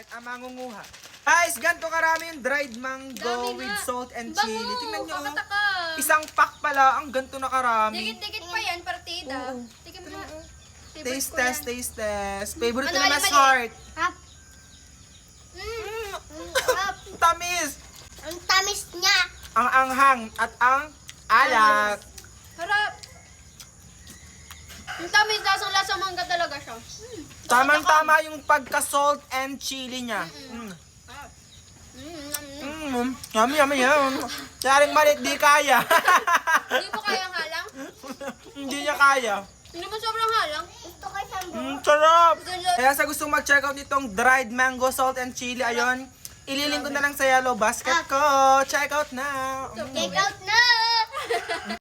basket ang mangunguha. Guys, ganito karami yung dried mango Dami with nga. salt and Bango, chili. Tingnan nyo. kakatakam. Isang pack pala, ang ganito na karami. Dikit-dikit pa yan, partida. Oo. Tikim mo. Taste test, taste test. Favorite ko Ano, na mas mali? heart. Hap. Hap. Tamis. Ang tamis niya. Ang anghang at ang alat. Harap. Ang tamis, lasang-lasa mangga talaga siya. Tamang-tama yung pagka-salt and chili niya. Yummy, yummy, yum. Kaya rin malit, di kaya. Hindi mo kaya halang? Hindi niya kaya. Hindi mo sobrang halang? Gusto ko siyang Sarap! Kaya sa gustong mag-check out nitong dried mango, salt and chili, ayun, ililink ko na lang sa yellow basket ko. Check out now. Take out